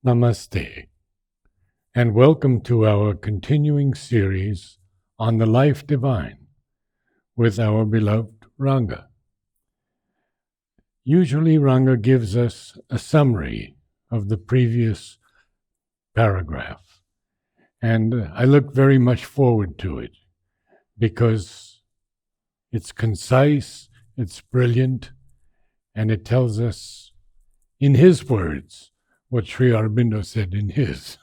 Namaste, and welcome to our continuing series on the life divine with our beloved Ranga. Usually, Ranga gives us a summary of the previous paragraph, and I look very much forward to it because it's concise, it's brilliant, and it tells us in his words what Sri Aurobindo said in his.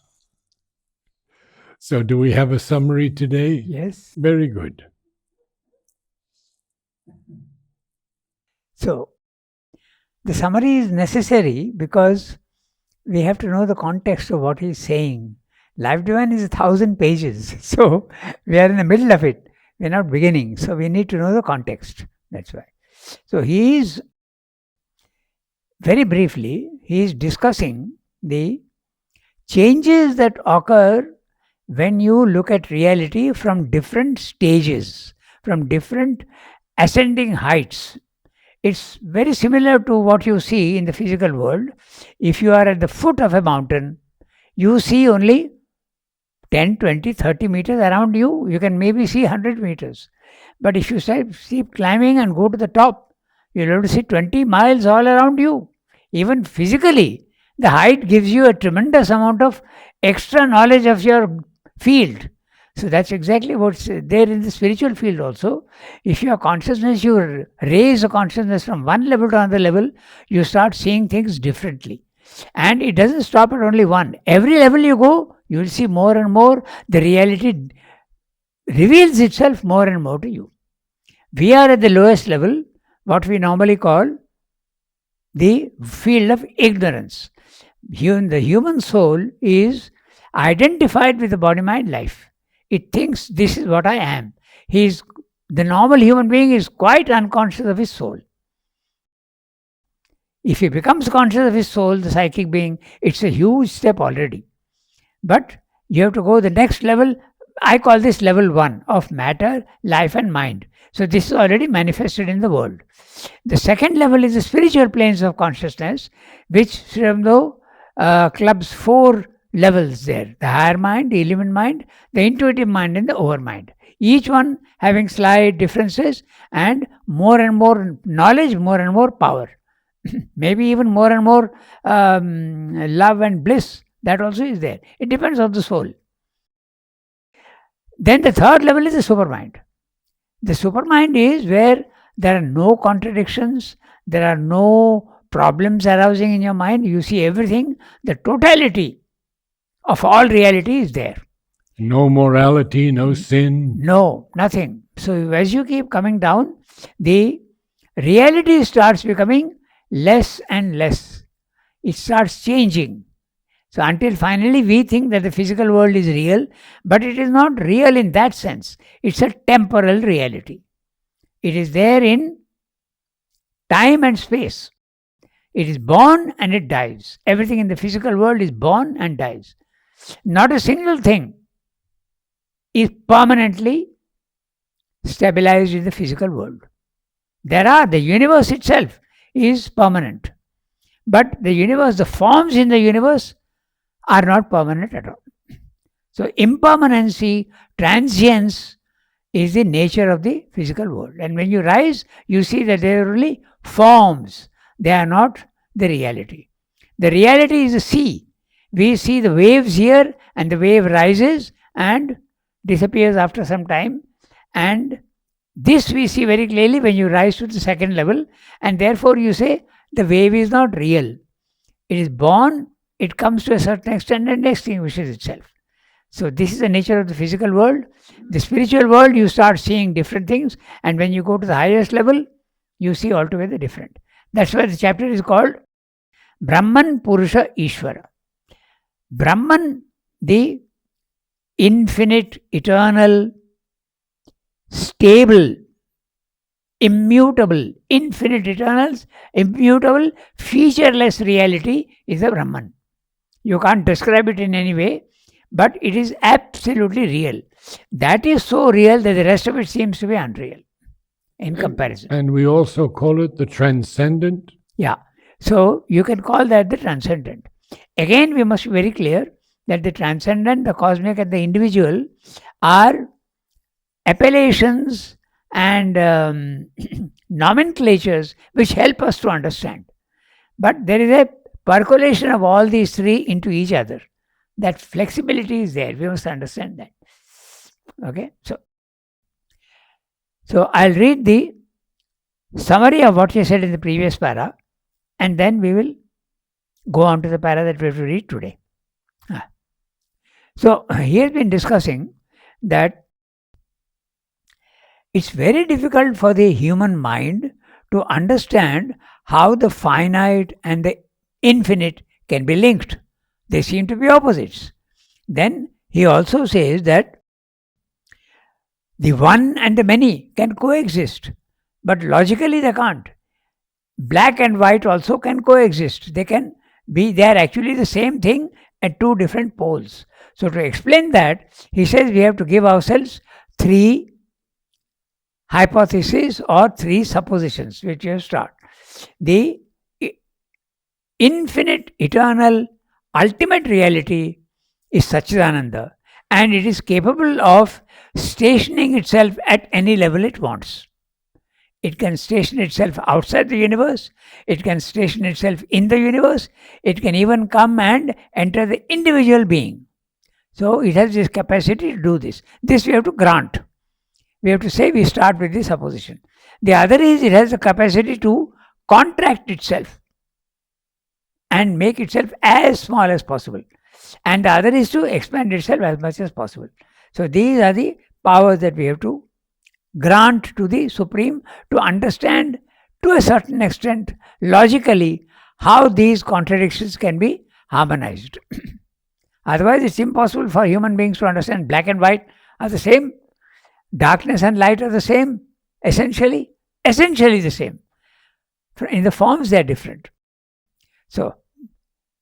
So do we have a summary today? Yes. Very good. So, the summary is necessary because we have to know the context of what he is saying. Life Divine is 1,000 pages. So, we are in the middle of it. We are not beginning. So, we need to know the context. That's why. So, he is, very briefly, he is discussing the changes that occur when you look at reality from different stages, from different ascending heights. It's very similar to what you see in the physical world. If you are at the foot of a mountain, you see only 10, 20, 30 meters around you. You can maybe see 100 meters. But if you keep climbing and go to the top, you'll able to see 20 miles all around you. Even physically, the height gives you a tremendous amount of extra knowledge of your field. So that's exactly what's there in the spiritual field also. If your consciousness, you raise the consciousness from one level to another level, you start seeing things differently. And it doesn't stop at only one. Every level you go, you will see more and more. The reality reveals itself more and more to you. We are at the lowest level, what we normally call the field of ignorance. The human soul is identified with the body-mind life. It thinks this is what I am. The normal human being is quite unconscious of his soul. If he becomes conscious of his soul, the psychic being, it's a huge step already. But you have to go the next level. I call this level 1 of matter, life and mind. So this is already manifested in the world. The second level is the spiritual planes of consciousness, which Sri Aurobindo clubs 4 levels there: the higher mind, the illumined mind, the intuitive mind, and the overmind. Each one having slight differences and more knowledge, more and more power. Maybe even more and more love and bliss. That also is there. It depends on the soul. Then the third level is the supermind. The supermind is where there are no contradictions, there are no problems arising in your mind. You see everything. The totality of all reality is there. No morality, no sin. No, nothing. So as you keep coming down, the reality starts becoming less and less. It starts changing. So until finally we think that the physical world is real, but it is not real in that sense. It's a temporal reality. It is there in time and space. It is born and it dies. Everything in the physical world is born and dies. Not a single thing is permanently stabilized in the physical world. The universe itself is permanent. But the forms in the universe are not permanent at all. So impermanency, transience is the nature of the physical world. And when you rise, you see that they are only forms. They are not the reality. The reality is the sea. We see the waves here, and the wave rises and disappears after some time. And this we see very clearly when you rise to the second level, and therefore you say the wave is not real. It is born, it comes to a certain extent and extinguishes itself. So this is the nature of the physical world. The spiritual world, you start seeing different things, and when you go to the highest level, you see altogether different. That's why the chapter is called Brahman Purusha Ishvara. Brahman, the infinite, eternal, stable, immutable, infinite, eternal, immutable, featureless reality is the Brahman. You can't describe it in any way, but it is absolutely real. That is so real that the rest of it seems to be unreal in comparison. And we also call it the transcendent. Yeah. So you can call that the transcendent. Again, we must be very clear that the transcendent, the cosmic, and the individual are appellations and nomenclatures which help us to understand. But there is a percolation of all these three into each other. That flexibility is there. We must understand that. Okay, so I'll read the summary of what he said in the previous para, and then we will go on to the para that we have to read today. So he has been discussing that it's very difficult for the human mind to understand how the finite and the infinite can be linked. They seem to be opposites. Then he also says that the one and the many can coexist, but logically they can't. Black and white also can coexist. They are actually the same thing at two different poles. So to explain that, he says we have to give ourselves three hypotheses or three suppositions which you start. The infinite, eternal, ultimate reality is Satchidananda, and it is capable of stationing itself at any level it wants. It can station itself outside the universe, it can station itself in the universe, it can even come and enter the individual being. So it has this capacity to do this. This we have to grant. We have to say we start with this supposition. The other is it has the capacity to contract itself and make itself as small as possible. And the other is to expand itself as much as possible. So these are the powers that we have to grant to the Supreme to understand to a certain extent logically how these contradictions can be harmonized. Otherwise, it's impossible for human beings to understand black and white are the same, darkness and light are the same, essentially the same. In the forms, they are different. So,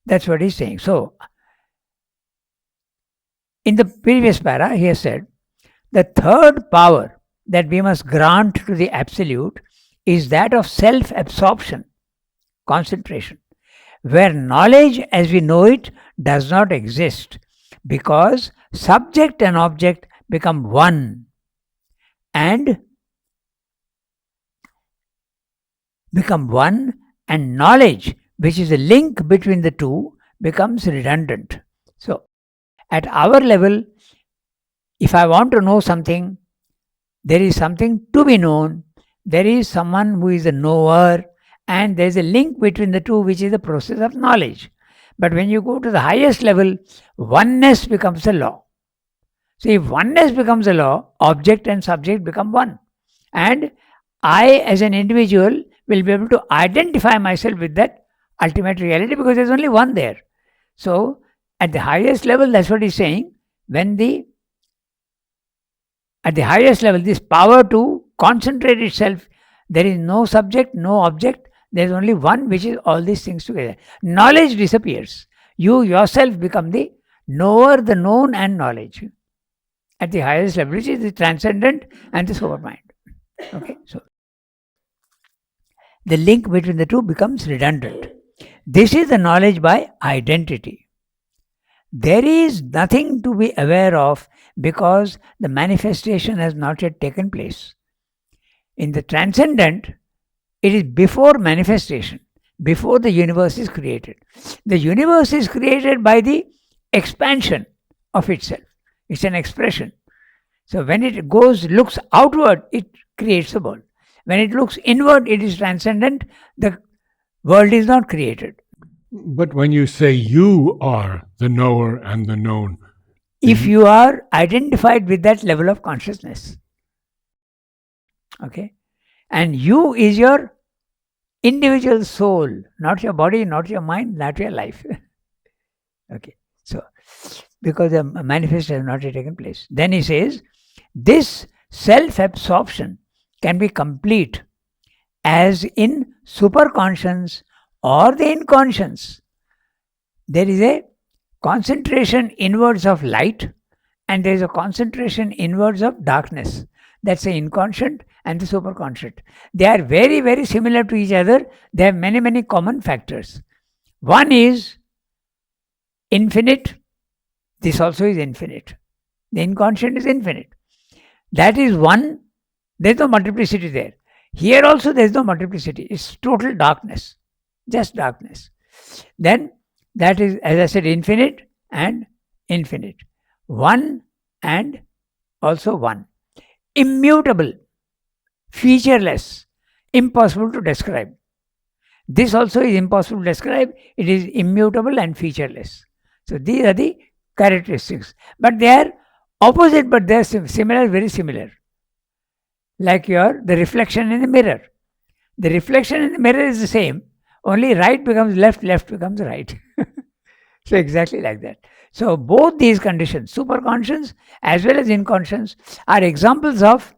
that's what he's saying. So, in the previous para, he has said, the third power that we must grant to the Absolute is that of self-absorption, concentration, where knowledge as we know it does not exist because subject and object become one and knowledge, which is a link between the two, becomes redundant. So, at our level, if I want to know something, there is something to be known, there is someone who is a knower, and there is a link between the two, which is the process of knowledge. But when you go to the highest level, oneness becomes a law. So if oneness becomes a law, object and subject become one. And I as an individual will be able to identify myself with that ultimate reality because there is only one there. So at the highest level, that's what he's saying. At the highest level, this power to concentrate itself, there is no subject, no object, there is only one which is all these things together. Knowledge disappears. You yourself become the knower, the known and knowledge. At the highest level, which is the transcendent and the supermind. Okay, so the link between the two becomes redundant. This is the knowledge by identity. There is nothing to be aware of because the manifestation has not yet taken place. In the transcendent, it is before manifestation, before the universe is created. The universe is created by the expansion of itself. It's an expression. So when it looks outward, it creates the world. When it looks inward, it is transcendent. The world is not created. But when you say you are the knower and the known, if you are identified with that level of consciousness, okay, and you is your individual soul, not your body, not your mind, not your life. Okay, so because the manifestation has not yet taken place. Then he says, this self-absorption can be complete as in superconscience or the inconscience. There is a concentration inwards of light and there is a concentration inwards of darkness. That's the inconscient and the superconscient. They are very, very similar to each other. They have many, many common factors. One is infinite, this also is infinite. The inconscient is infinite. That is one, there is no multiplicity there. Here also there is no multiplicity. It's total darkness, just darkness. Then that is, as I said, infinite and infinite. One and also one. Immutable, featureless, impossible to describe. This also is impossible to describe. It is immutable and featureless. So these are the characteristics. But they are opposite, but they are similar, very similar. Like the reflection in the mirror. The reflection in the mirror is the same, only right becomes left, left becomes right. So exactly like that. So both these conditions, superconscious as well as inconscious, are examples of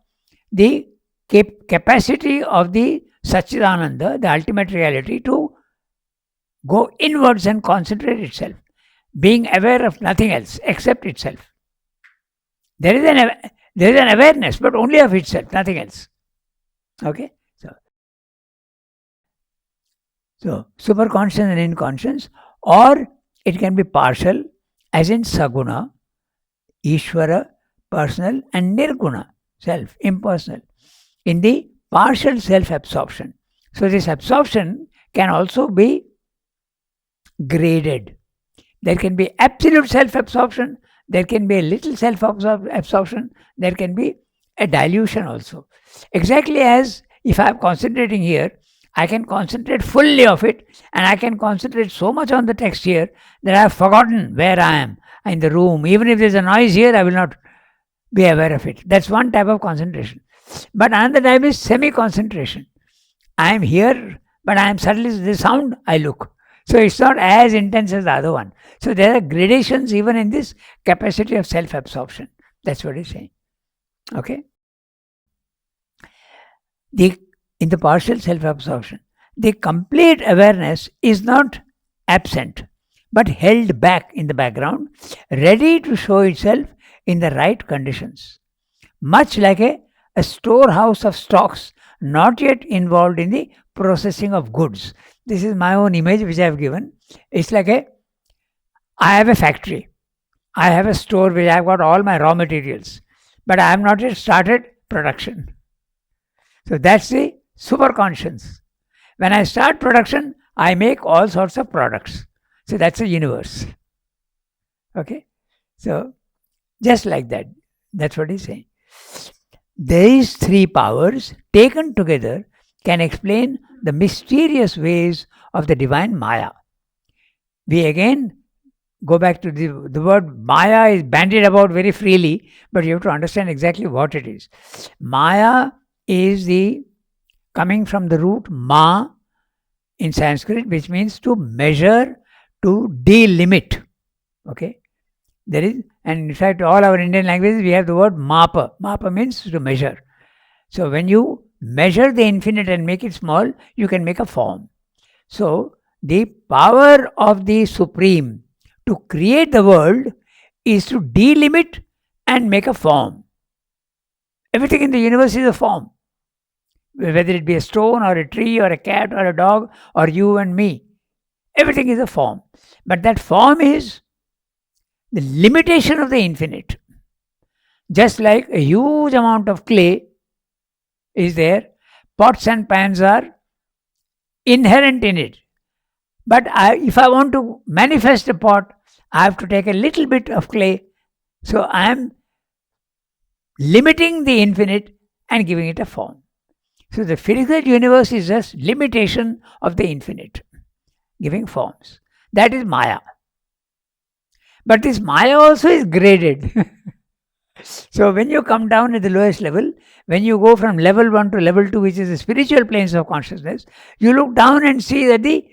the capacity of the Satchidananda, the ultimate reality, to go inwards and concentrate itself, being aware of nothing else except itself. There is an awareness, but only of itself, nothing else. Okay? So superconscious and inconscious, or it can be partial, as in Saguna, Ishvara, personal, and Nirguna, self, impersonal, in the partial self-absorption. So this absorption can also be graded. There can be absolute self-absorption, there can be a little self-absorption, there can be a dilution also. Exactly as if I am concentrating here, I can concentrate fully of it, and I can concentrate so much on the text here that I have forgotten where I am in the room. Even if there is a noise here, I will not be aware of it. That's one type of concentration. But another type is semi-concentration. I am here, but I am suddenly the sound, I look. So it's not as intense as the other one. So there are gradations even in this capacity of self-absorption. That's what he's saying. Okay? In the partial self-absorption, the complete awareness is not absent, but held back in the background, ready to show itself in the right conditions. Much like a storehouse of stocks not yet involved in the processing of goods. This is my own image which I have given. It's like I have a factory. I have a store where I have got all my raw materials, but I have not yet started production. So that's the superconscious. When I start production, I make all sorts of products. So that's a universe. Okay? So just like that. That's what he's saying. These three powers taken together can explain the mysterious ways of the divine Maya. We again go back to the word Maya is bandied about very freely, but you have to understand exactly what it is. Maya is coming from the root ma in Sanskrit, which means to measure, to delimit. Okay? There is, and in fact, all our Indian languages, we have the word mapa. Mapa means to measure. So when you measure the infinite and make it small, you can make a form. So the power of the Supreme to create the world is to delimit and make a form. Everything in the universe is a form. Whether it be a stone or a tree or a cat or a dog or you and me. Everything is a form. But that form is the limitation of the infinite. Just like a huge amount of clay is there, pots and pans are inherent in it. But if I want to manifest a pot, I have to take a little bit of clay. So I am limiting the infinite and giving it a form. So the physical universe is just limitation of the infinite, giving forms. That is Maya. But this Maya also is graded. So when you come down at the lowest level, when you go from level 1 to level 2, which is the spiritual planes of consciousness, you look down and see that the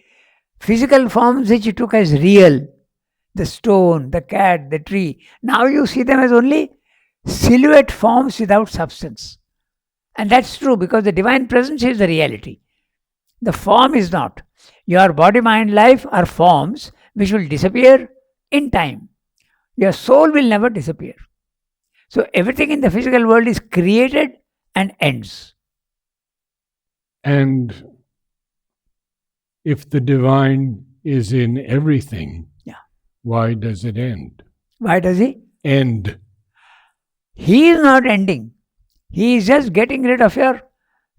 physical forms which you took as real, the stone, the cat, the tree, now you see them as only silhouette forms without substance. And that's true because the divine presence is the reality. The form is not. Your body, mind, life are forms which will disappear in time. Your soul will never disappear. So everything in the physical world is created and ends. And if the divine is in everything, Why does it end? Why does he? End. He is not ending. He is just getting rid of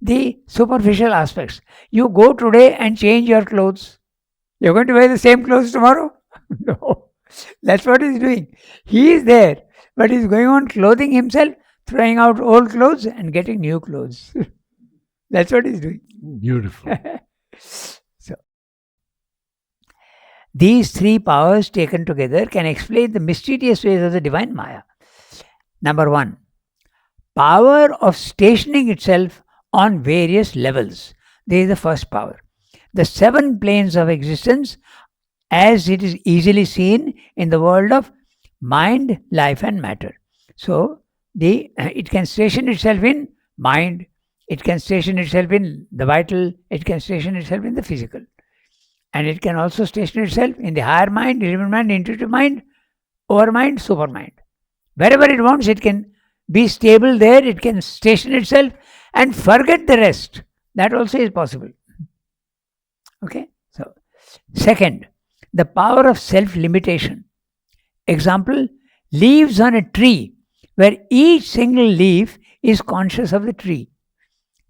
the superficial aspects. You go today and change your clothes. You're going to wear the same clothes tomorrow? No. That's what he's doing. He is there, but he's going on clothing himself, throwing out old clothes and getting new clothes. That's what he's doing. Beautiful. So, these three powers taken together can explain the mysterious ways of the divine Maya. Number one, power of stationing itself on various levels. This is the first power. The 7 planes of existence, as it is easily seen in the world of mind, life, and matter. So, it can station itself in mind, it can station itself in the vital, it can station itself in the physical. And it can also station itself in the higher mind, human mind, intuitive mind, overmind, supermind. Wherever it wants, it can be stable there, it can station itself and forget the rest. That also is possible. Okay? So, second, the power of self-limitation. Example, leaves on a tree where each single leaf is conscious of the tree.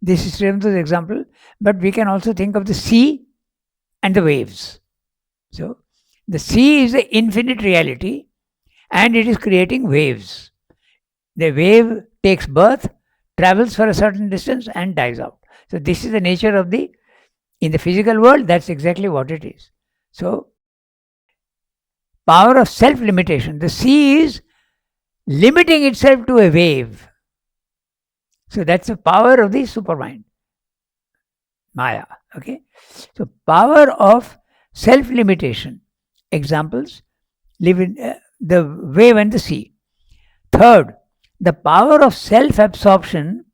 This is Sriram's example, but we can also think of the sea and the waves. So, the sea is the infinite reality and it is creating waves. The wave takes birth, travels for a certain distance and dies out. So, this is the nature of in the physical world, that's exactly what it is. So, power of self-limitation. The sea is limiting itself to a wave. So, that's the power of the supermind, Maya. Okay. So, power of self-limitation. Examples, live in the wave and the sea. Third, the power of self-absorption,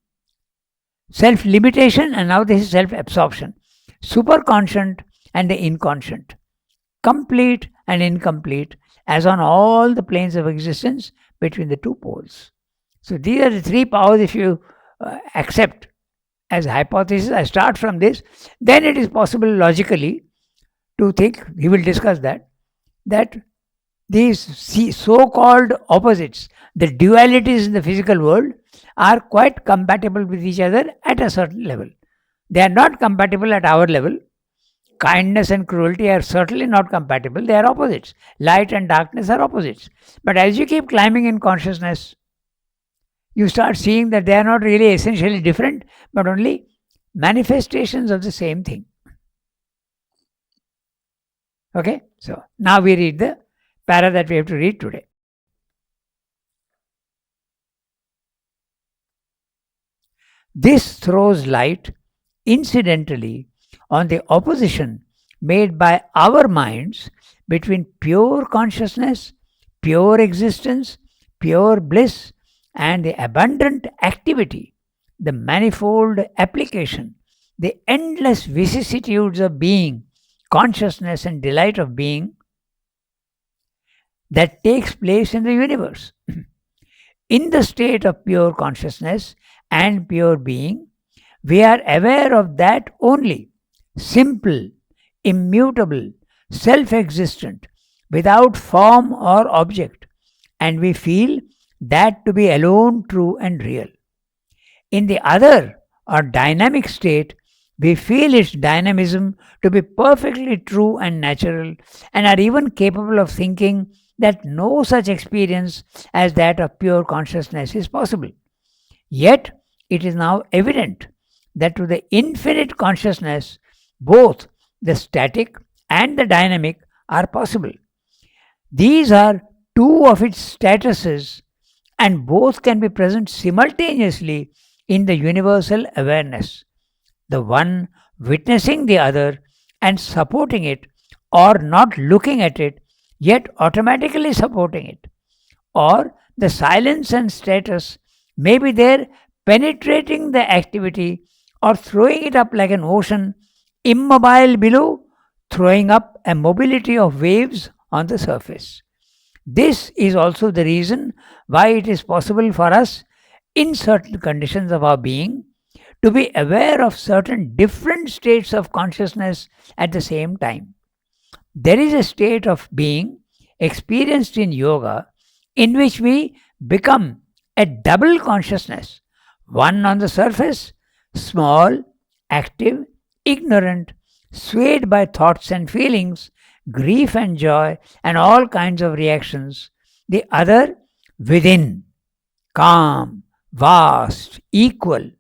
self-limitation, and now this is self-absorption. Superconscient and the inconscient. Complete and incomplete, as on all the planes of existence between the two poles. So, these are the three powers if you accept as a hypothesis. I start from this, then it is possible logically to think, he will discuss that these so-called opposites, the dualities in the physical world, are quite compatible with each other at a certain level. They are not compatible at our level. Kindness and cruelty are certainly not compatible. They are opposites. Light and darkness are opposites. But as you keep climbing in consciousness, you start seeing that they are not really essentially different, but only manifestations of the same thing. Okay? So, now we read the para that we have to read today. This throws light, incidentally, on the opposition made by our minds between pure consciousness, pure existence, pure bliss, and the abundant activity, the manifold application, the endless vicissitudes of being, consciousness, and delight of being that takes place in the universe. In the state of pure consciousness and pure being, we are aware of that only, simple, immutable, self-existent, without form or object, and we feel that to be alone true and real. In the other or dynamic state, we feel its dynamism to be perfectly true and natural, and are even capable of thinking that no such experience as that of pure consciousness is possible. Yet, it is now evident that to the infinite consciousness, both the static and the dynamic are possible. These are two of its statuses, and both can be present simultaneously in the universal awareness, the one witnessing the other and supporting it, or not looking at it, yet automatically supporting it. Or the silence and status may be there penetrating the activity or throwing it up like an ocean, immobile below, throwing up a mobility of waves on the surface. This is also the reason why it is possible for us, in certain conditions of our being, to be aware of certain different states of consciousness at the same time. There is a state of being, experienced in yoga, in which we become a double consciousness, one on the surface, small, active, ignorant, swayed by thoughts and feelings, grief and joy, and all kinds of reactions, the other within, calm, vast, equal,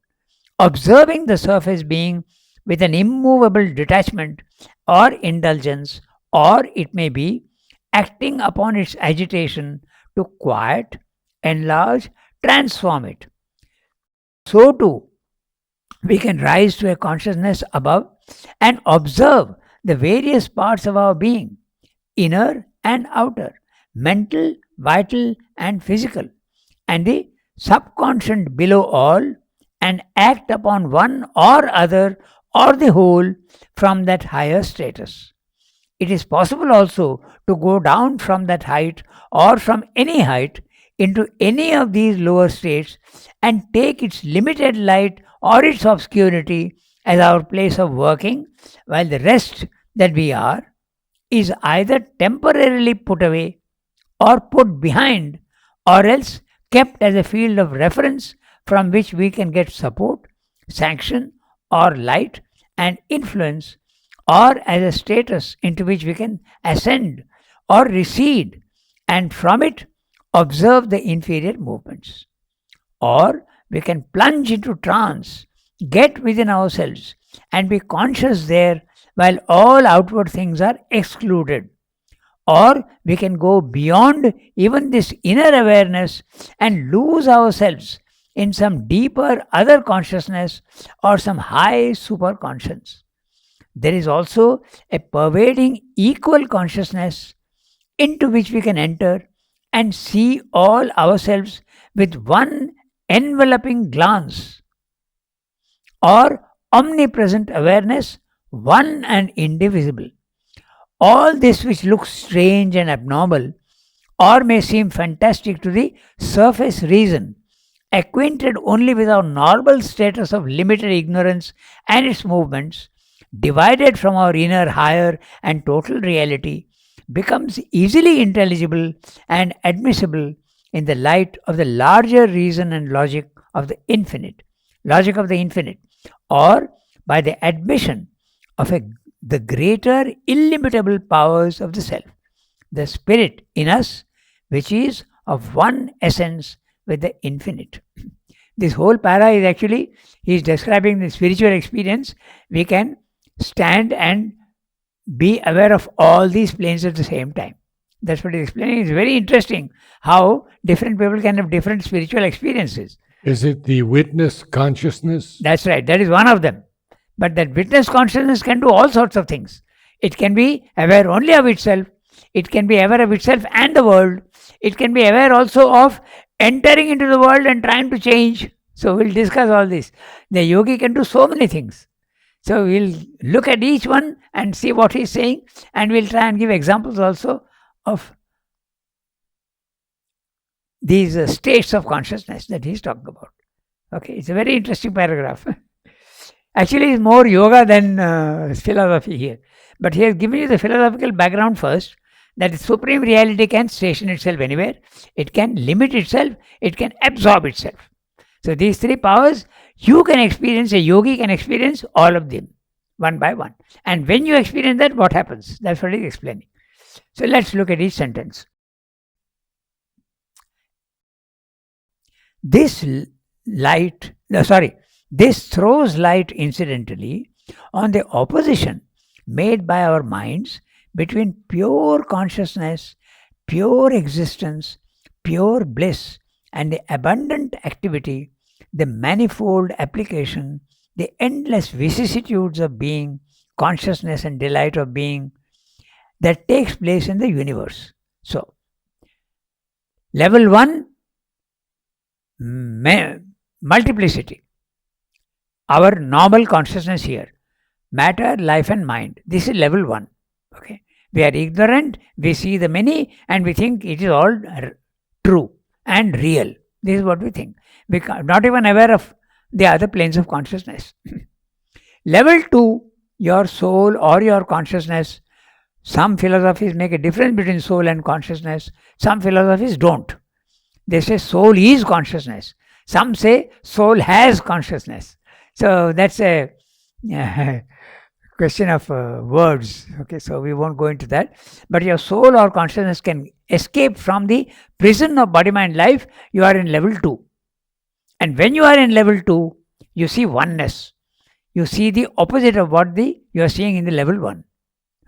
observing the surface being with an immovable detachment or indulgence, or it may be acting upon its agitation to quiet, enlarge, transform it. So too, we can rise to a consciousness above and observe the various parts of our being, inner and outer, mental, vital, and physical, and the subconscious below all, and act upon one or other or the whole from that higher status. It is possible also to go down from that height or from any height into any of these lower states and take its limited light or its obscurity as our place of working, while the rest that we are is either temporarily put away or put behind, or else kept as a field of reference from which we can get support, sanction, or light and influence, or as a status into which we can ascend or recede, and from it observe the inferior movements. Or we can plunge into trance, get within ourselves, and be conscious there while all outward things are excluded. Or we can go beyond even this inner awareness and lose ourselves in some deeper other consciousness or some high superconscious. There is also a pervading equal consciousness into which we can enter and see all ourselves with one enveloping glance, or omnipresent awareness, one and indivisible. All this which looks strange and abnormal, or may seem fantastic to the surface reason, acquainted only with our normal status of limited ignorance and its movements, divided from our inner higher and total reality, becomes easily intelligible and admissible in the light of the larger reason and logic of the infinite, or by the admission of the greater illimitable powers of the self, the spirit in us, which is of one essence with the infinite. This whole para is actually, he is describing the spiritual experience. We can stand and be aware of all these planes at the same time. That's what he's explaining. It's very interesting how different people can have different spiritual experiences. Is it the witness consciousness? That's right. That is one of them. But that witness consciousness can do all sorts of things. It can be aware only of itself. It can be aware of itself and the world. It can be aware also of entering into the world and trying to change. So we'll discuss all this. The yogi can do so many things. So we'll look at each one and see what he's saying, and we'll try and give examples also of these states of consciousness that he's talking about. Okay, it's a very interesting paragraph. Actually, it's more yoga than philosophy here. But he has given you the philosophical background first, that the supreme reality can station itself anywhere. It can limit itself. It can absorb itself. So these three powers, you can experience, a yogi can experience all of them, one by one. And when you experience that, what happens? That's what he's explaining. So let's look at each sentence. This throws light incidentally on the opposition made by our minds between pure consciousness, pure existence, pure bliss, and the abundant activity, the manifold application, the endless vicissitudes of being, consciousness and delight of being that takes place in the universe. So, level 1, multiplicity. Our normal consciousness here, matter, life and mind. This is level 1. Okay, we are ignorant, we see the many and we think it is all true and real. This is what we think. We are not even aware of the other planes of consciousness. Level 2, your soul or your consciousness Some philosophies make a difference between soul and consciousness. Some philosophies don't. They say soul is consciousness. Some say soul has consciousness. So that's a question of words. Okay, so we won't go into that. But your soul or consciousness can escape from the prison of body, mind, life. You are in level 2. And when you are in level 2, you see oneness. You see the opposite of what you are seeing in the level 1.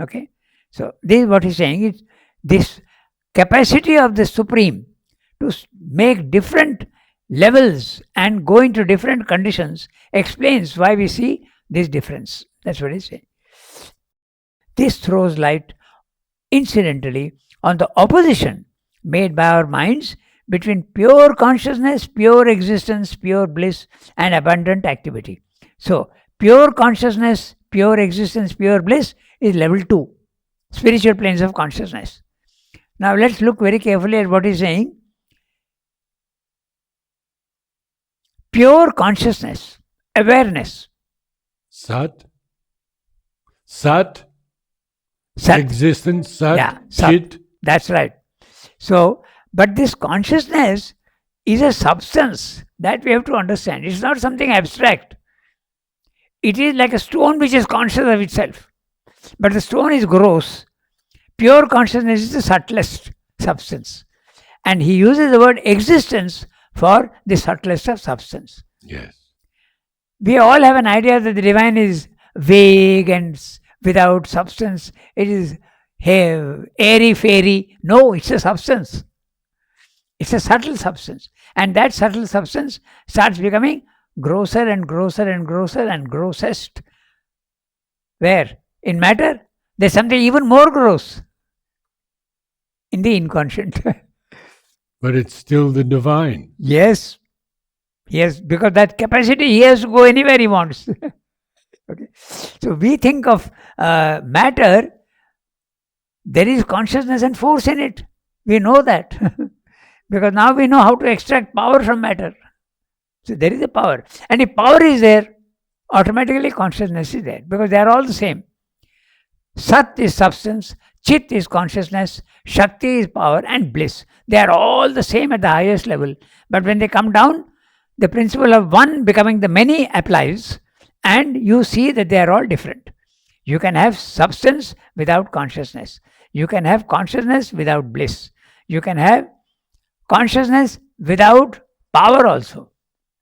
Okay. So this is what he's saying. Is this capacity of the Supreme to make different levels and go into different conditions explains why we see this difference. That's what he's saying. This throws light, incidentally, on the opposition made by our minds between pure consciousness, pure existence, pure bliss, and abundant activity. So, pure consciousness, pure existence, pure bliss is level 2, spiritual planes of consciousness. Now, let's look very carefully at what he's saying. Pure consciousness, awareness. Sat. Sat. Sat. Existence, Sat. Yeah, Sat. Chit. That's right. So, but this consciousness is a substance that we have to understand. It's not something abstract. It is like a stone which is conscious of itself. But the stone is gross. Pure consciousness is the subtlest substance. And he uses the word existence for the subtlest of substance. Yes. We all have an idea that the divine is vague and without substance. It is airy fairy. No, it's a substance. It's a subtle substance. And that subtle substance starts becoming grosser and grosser and grosser and grossest. Where? In matter, there's something even more gross. In the inconscient. But it's still the divine. Yes. Yes, because that capacity, he has to go anywhere he wants. Okay. So we think of matter, there is consciousness and force in it. We know that. Because now we know how to extract power from matter. So there is a power. And if power is there, automatically consciousness is there. Because they are all the same. Sat is substance, Chit is consciousness, Shakti is power, and bliss. They are all the same at the highest level. But when they come down, the principle of one becoming the many applies, and you see that they are all different. You can have substance without consciousness. You can have consciousness without bliss. You can have consciousness without power also.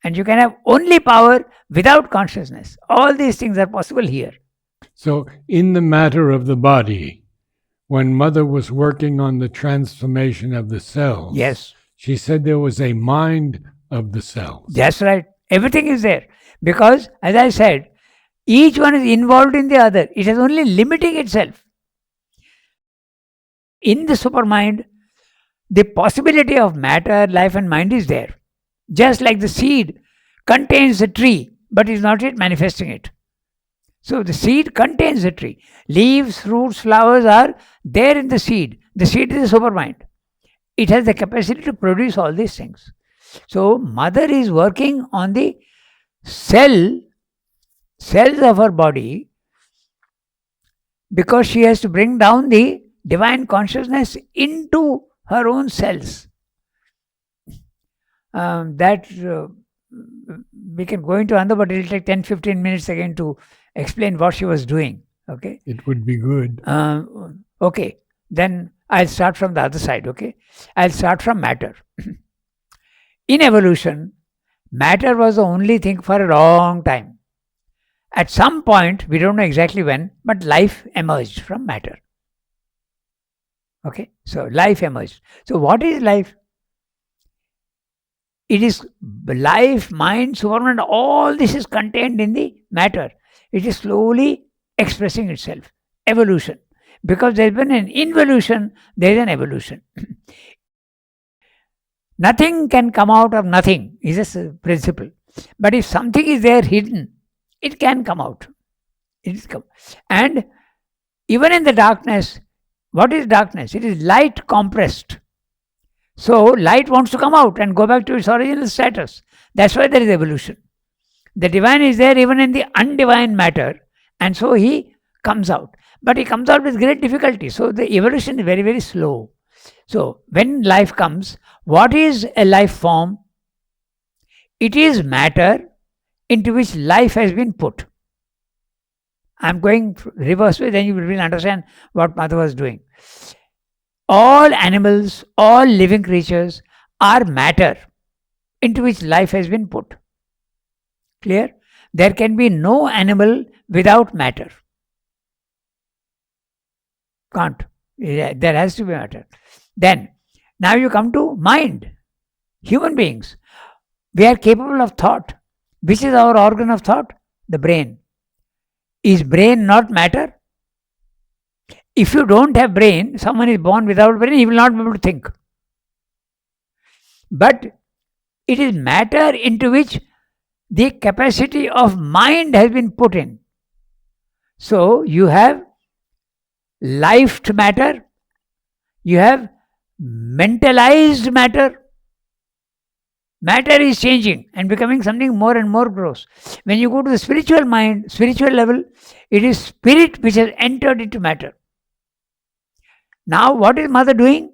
And you can have only power without consciousness. All these things are possible here. So, in the matter of the body, when Mother was working on the transformation of the cells, Yes, she said there was a mind of the cells. that's right. Everything is there. Because, as I said, each one is involved in the other. It is only limiting itself. In the supermind, the possibility of matter, life and mind is there. Just like the seed contains the tree, but is not yet manifesting it. So the seed contains the tree. Leaves, fruits, flowers are there in the seed. The seed is the supermind. It has the capacity to produce all these things. So Mother is working on the cells of her body because she has to bring down the divine consciousness into her own cells. We can go into another, but it will take 10-15 minutes again to explain what she was doing. Okay. It would be good. Okay. Then I'll start from the other side. Okay. I'll start from matter. In evolution, matter was the only thing for a long time. At some point, we don't know exactly when, but life emerged from matter. Okay. So life emerged. So what is life? It is life, mind, supermind, all this is contained in the matter. It is slowly expressing itself. Evolution. Because there has been an involution, there is an evolution. Nothing can come out of nothing, is a principle. But if something is there hidden, it can come out. And even in the darkness, what is darkness? It is light compressed. So light wants to come out and go back to its original status. That's why there is evolution. The divine is there even in the undivine matter, and so he comes out. But he comes out with great difficulty. So the evolution is very, very slow. So when life comes, what is a life form? It is matter into which life has been put. I'm going reverse way, then you will really understand what Mother was doing. All animals, all living creatures are matter into which life has been put. Clear? There can be no animal without matter. Can't. There has to be matter. Then, now you come to mind. Human beings. We are capable of thought. Which is our organ of thought? The brain. Is brain not matter? If you don't have brain, someone is born without brain, he will not be able to think. But it is matter into which the capacity of mind has been put in. So you have lifed matter, you have mentalized matter. Matter is changing and becoming something more and more gross. When you go to the spiritual mind, spiritual level, it is spirit which has entered into matter. Now what is Mother doing?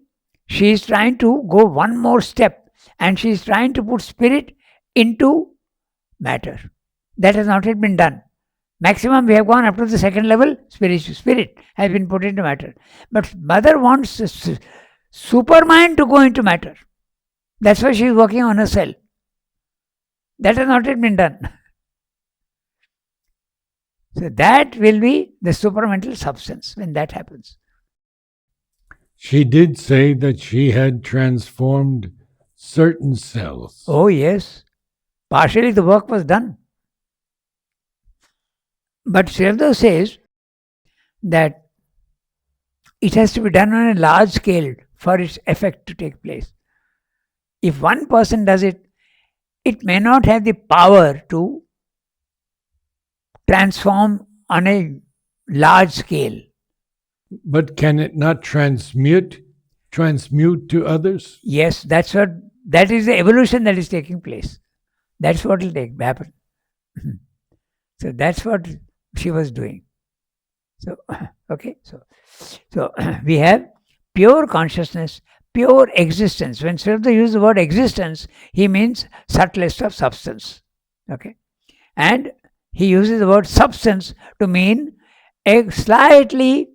She is trying to go one more step and she is trying to put spirit into matter. That has not yet been done. Maximum we have gone up to the second level, spirit has been put into matter. But Mother wants supermind to go into matter. That's why she is working on her cell. That has not yet been done. So that will be the supramental substance when that happens. She did say that she had transformed certain cells. Oh yes, partially the work was done. But Srivada says that it has to be done on a large scale for its effect to take place. If one person does it, it may not have the power to transform on a large scale. But can it not transmute to others? Yes, that is the evolution that is taking place. That's what will happen. So that's what she was doing. So okay, so we have pure consciousness, pure existence. When Srivada uses the word existence, he means subtlest of substance. Okay, and he uses the word substance to mean a slightly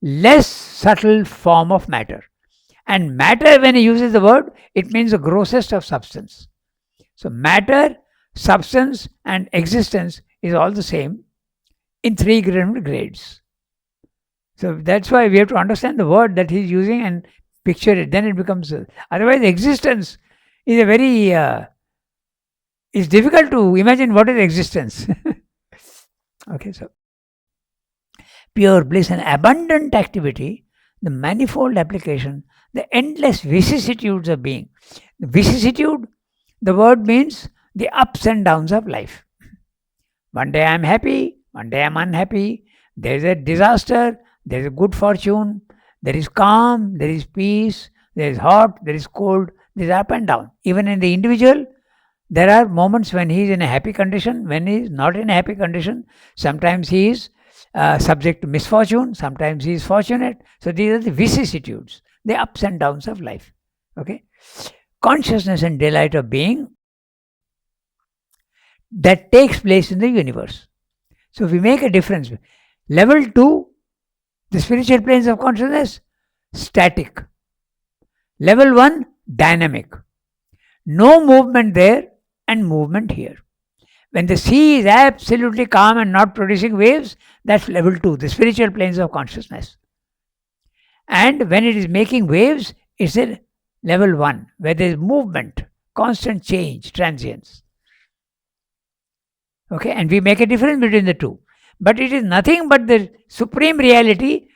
less subtle form of matter. And matter, when he uses the word, it means the grossest of substance. So matter, substance and existence is all the same in 3 different grades. So that's why we have to understand the word that he's using and picture it. Then it becomes... otherwise, existence is a very... it's difficult to imagine what is existence. Okay, so pure bliss and abundant activity, the manifold application, the endless vicissitudes of being. The vicissitude, the word means the ups and downs of life. One day I am happy, one day I am unhappy, there is a disaster, there is a good fortune, there is calm, there is peace, there is hot, there is cold, there is up and down. Even in the individual, there are moments when he is in a happy condition, when he is not in a happy condition. Sometimes he is subject to misfortune, sometimes he is fortunate. So these are the vicissitudes, the ups and downs of life. Okay, consciousness and delight of being that takes place in the universe. So we make a difference. Level 2, the spiritual planes of consciousness, static. Level 1, dynamic. No movement there and movement here. When the sea is absolutely calm and not producing waves, that's level 2, the spiritual planes of consciousness. And when it is making waves, it's a level 1, where there is movement, constant change, transience. Okay, and we make a difference between the two. But it is nothing but the supreme reality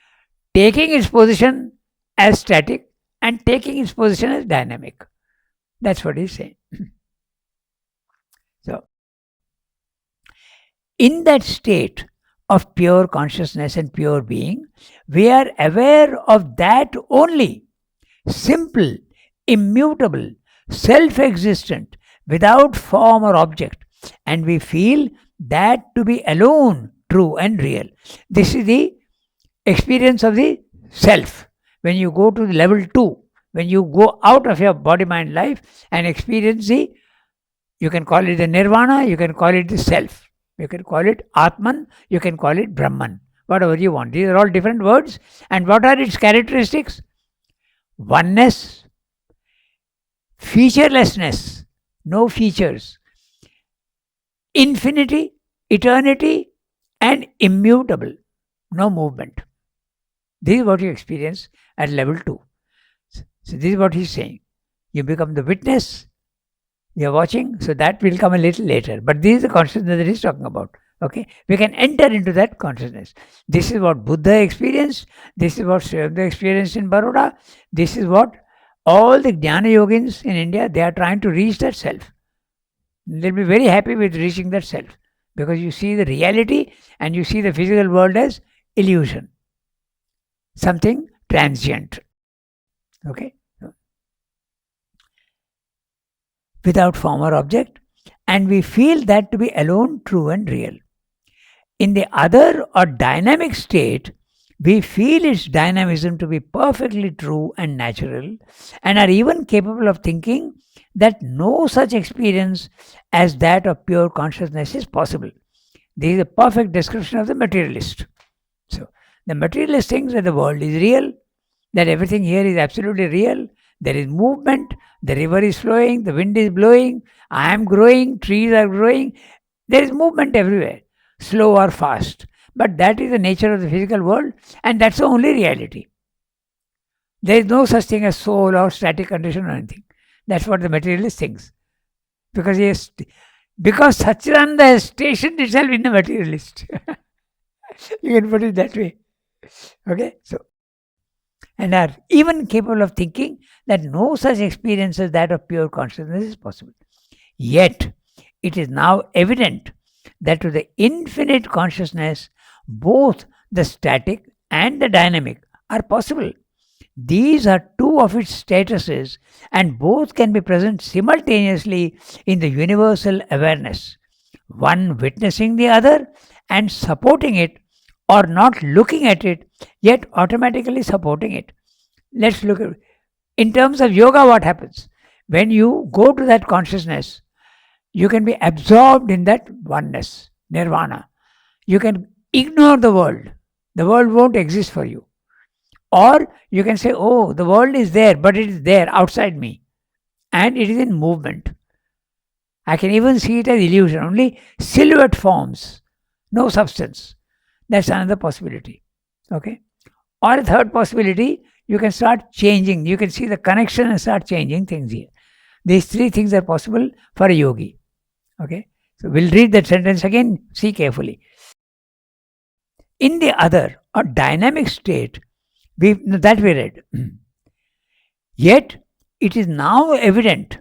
taking its position as static and taking its position as dynamic. That's what he's saying. So, in that state of pure consciousness and pure being, we are aware of that only, simple, immutable, self-existent, without form or object, and we feel that to be alone true and real. This is the experience of the self. When you go to the level 2, when you go out of your body, mind, life and experience you can call it the nirvana, you can call it the self, you can call it Atman, you can call it Brahman, whatever you want. These are all different words. And what are its characteristics? Oneness, featurelessness, no features, infinity, eternity, and immutable, no movement. This is what you experience at level 2. So this is what he's saying. You become the witness, you're watching, so that will come a little later. But this is the consciousness that he's talking about. Okay, we can enter into that consciousness. This is what Buddha experienced. This is what Srivada experienced in Baroda. This is what all the Jnana Yogins in India, they are trying to reach that self. They'll be very happy with reaching that self, because you see the reality and you see the physical world as illusion, something transient. Okay, without form or object, and we feel that to be alone true and real. In the other or dynamic state, we feel its dynamism to be perfectly true and natural, and are even capable of thinking that no such experience as that of pure consciousness is possible. This is a perfect description of the materialist. So, the materialist thinks that the world is real, that everything here is absolutely real, there is movement, the river is flowing, the wind is blowing, I am growing, trees are growing, there is movement everywhere, slow or fast. But that is the nature of the physical world, and that's the only reality. There is no such thing as soul or static condition or anything. That's what the materialist thinks. Because Satchidananda has stationed itself in the materialist. You can put it that way. Okay? So, and are even capable of thinking that no such experience as that of pure consciousness is possible. Yet, it is now evident that to the infinite consciousness, both the static and the dynamic are possible. These are two of its statuses, and both can be present simultaneously in the universal awareness, one witnessing the other and supporting it, or not looking at it, yet automatically supporting it. Let's look at, in terms of yoga, what happens? When you go to that consciousness, you can be absorbed in that oneness, nirvana. You can ignore the world. The world won't exist for you. Or you can say, oh, the world is there, but it is there outside me. And it is in movement. I can even see it as illusion, only silhouette forms, no substance. That's another possibility. Okay? Or a third possibility, you can start changing. You can see the connection and start changing things here. These three things are possible for a yogi. Okay? So we'll read that sentence again. See carefully. In the other or dynamic state, that we read. Yet, it is now evident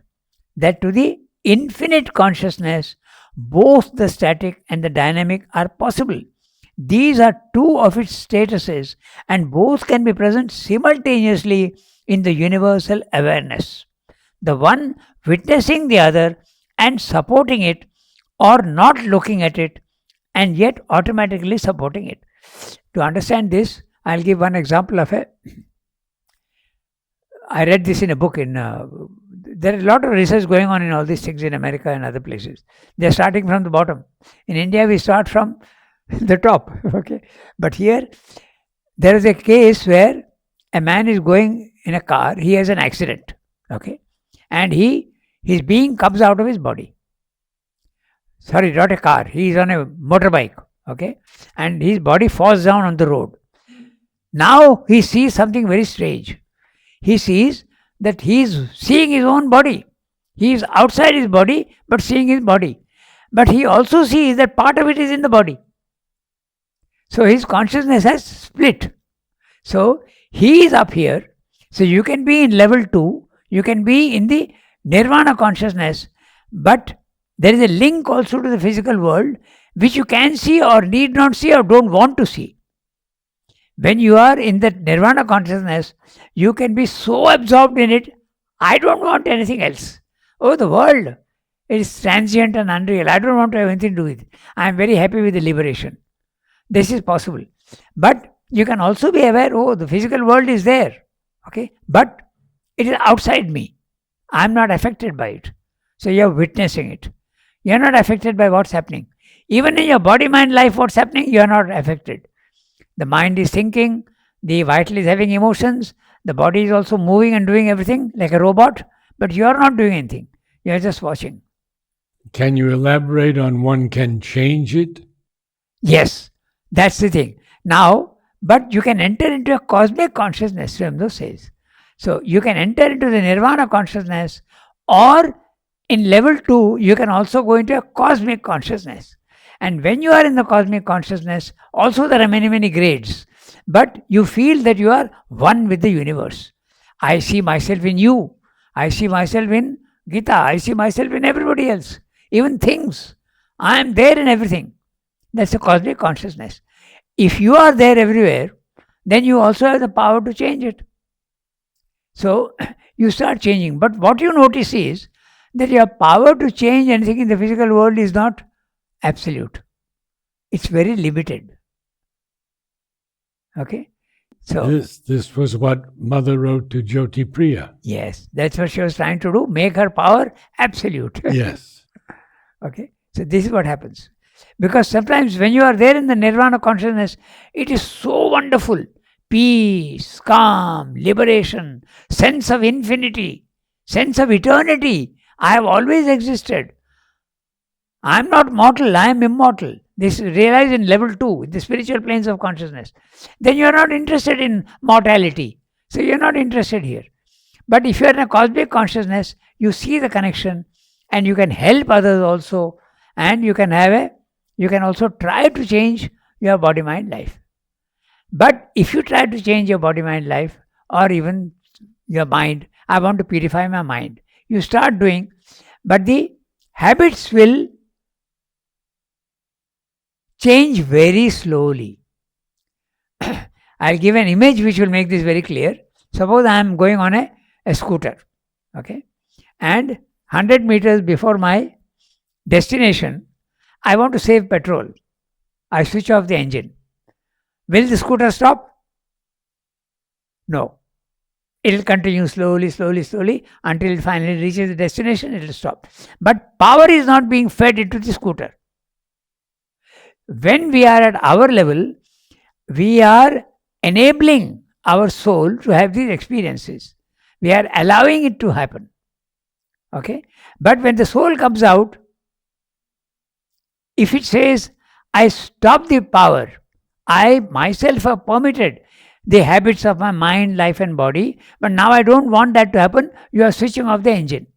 that to the infinite consciousness, both the static and the dynamic are possible. These are two of its statuses, and both can be present simultaneously in the universal awareness. The one witnessing the other and supporting it, or not looking at it, and yet automatically supporting it. To understand this, I'll give one example of it. I read this in a book. There is a lot of research going on in all these things in America and other places. They're starting from the bottom. In India, we start from the top. Okay, but here there is a case where a man is going in a car. He has an accident. Okay, and his being comes out of his body. Sorry, not a car. He is on a motorbike. Okay, and his body falls down on the road. Now he sees something very strange. He sees that he is seeing his own body. He is outside his body, but seeing his body. But he also sees that part of it is in the body. So his consciousness has split. So he is up here. So you can be in level 2. You can be in the nirvana consciousness. But there is a link also to the physical world, which you can see or need not see or don't want to see. When you are in that nirvana consciousness, you can be so absorbed in it, I don't want anything else. Oh, the world, it is transient and unreal. I don't want to have anything to do with it. I am very happy with the liberation. This is possible. But You can also be aware, oh, the physical world is there, okay, but it is outside me. I am not affected by it. So you are witnessing it. You are not affected by what's happening. Even in your body, mind, life, what's happening, you are not affected. The mind is thinking, the vital is having emotions, the body is also moving and doing everything like a robot, but you are not doing anything. You are just watching. Can you elaborate on one can change it? Yes, that's the thing. Now, but you can enter into a cosmic consciousness, Swamdo says. So you can enter into the nirvana consciousness, or in level 2, you can also go into a cosmic consciousness. And when you are in the cosmic consciousness, also there are many, many grades. But you feel that you are one with the universe. I see myself in you. I see myself in Gita. I see myself in everybody else. Even things. I am there in everything. That's the cosmic consciousness. If you are there everywhere, then you also have the power to change it. So you start changing. But what you notice is that your power to change anything in the physical world is not absolute. It's very limited. Okay? So This was what Mother wrote to Jyoti Priya. yes, that's what she was trying to do, make her power absolute. Yes. Okay? So this is what happens. Because sometimes when you are there in the nirvana consciousness, it is so wonderful. Peace, calm, liberation, sense of infinity, sense of eternity. I have always existed. I am not mortal, I am immortal. This is realized in level 2, in the spiritual planes of consciousness. Then you are not interested in mortality. So you are not interested here. But if you are in a cosmic consciousness, you see the connection and you can help others also, and you can also try to change your body, mind, life. But if you try to change your body, mind, life, or even your mind, I want to purify my mind. You start doing, but the habits will change very slowly. I'll give an image which will make this very clear. Suppose I am going on a scooter, okay, and 100 meters before my destination, I want to save petrol. I switch off the engine. Will the scooter stop? No. It will continue slowly, slowly, slowly until it finally reaches the destination, it will stop. But power is not being fed into the scooter. When we are at our level, we are enabling our soul to have these experiences. We are allowing it to happen. Okay? But when the soul comes out, if it says, I stop the power, I myself have permitted the habits of my mind, life and body, but now I don't want that to happen, you are switching off the engine.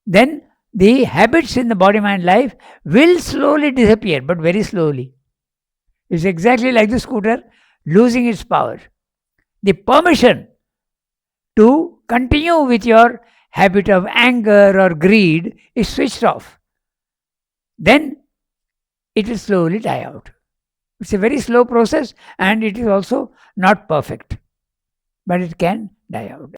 Then the habits in the body, mind, life will slowly disappear, but very slowly. It's exactly like the scooter losing its power. The permission to continue with your habit of anger or greed is switched off. Then it will slowly die out. It's a very slow process and it is also not perfect, but it can die out.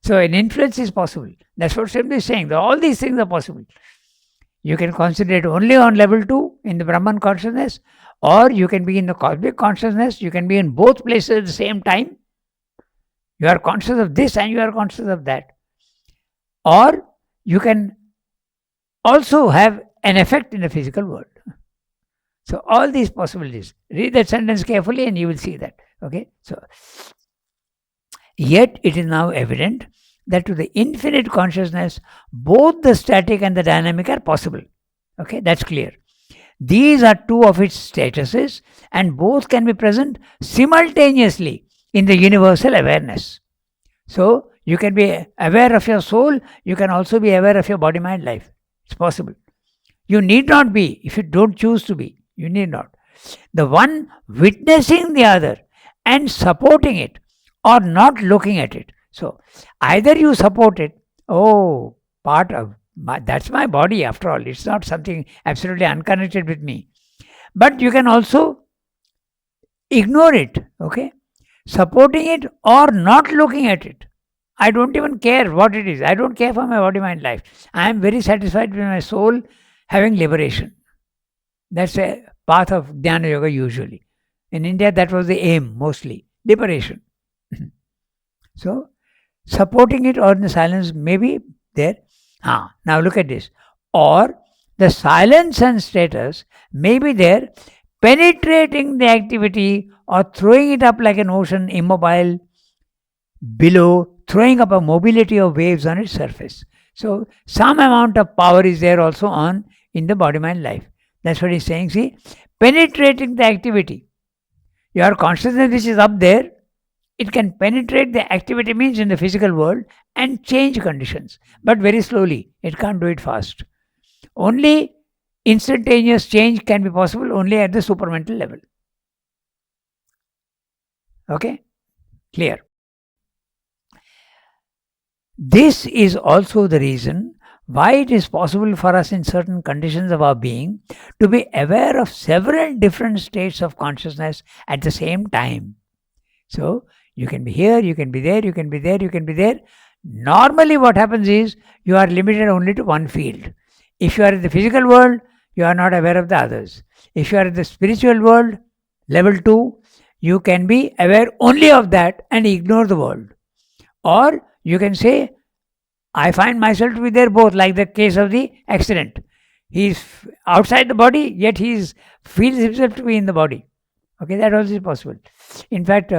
So an influence is possible. That's what Swami is saying. All these things are possible. You can concentrate only on level 2 in the Brahman consciousness, or you can be in the cosmic consciousness. You can be in both places at the same time. You are conscious of this and you are conscious of that. Or you can also have an effect in the physical world. So all these possibilities. Read that sentence carefully and you will see that. Okay. So yet it is now evident that to the infinite consciousness, both the static and the dynamic are possible. Okay, that's clear. These are two of its statuses and both can be present simultaneously in the universal awareness. So you can be aware of your soul, you can also be aware of your body, mind, life. It's possible. You need not be, if you don't choose to be, you need not. The one witnessing the other and supporting it or not looking at it. So either you support it, oh, part of that's my body after all, it's not something absolutely unconnected with me. But you can also ignore it, okay? Supporting it or not looking at it. I don't even care what it is. I don't care for my body, mind, life. I am very satisfied with my soul having liberation. That's a path of Jnana Yoga usually. In India, that was the aim mostly, liberation. So, supporting it or in the silence may be there. Now look at this. Or the silence and status may be there, penetrating the activity or throwing it up like an ocean immobile below, throwing up a mobility of waves on its surface. So some amount of power is there also on in the body mind life. That's what he's saying. See, penetrating the activity. Your consciousness which is up there, it can penetrate the activity means in the physical world and change conditions, but very slowly. It can't do it fast. Only instantaneous change can be possible only at the supramental level. Okay? Clear. This is also the reason why it is possible for us in certain conditions of our being to be aware of several different states of consciousness at the same time. So, you can be here, you can be there, you can be there, you can be there. Normally, what happens is you are limited only to one field. If you are in the physical world, you are not aware of the others. If you are in the spiritual world, level 2, you can be aware only of that and ignore the world. Or you can say, I find myself to be there both, like the case of the accident. He is outside the body, yet he feels himself to be in the body. Okay, that also is possible. In fact,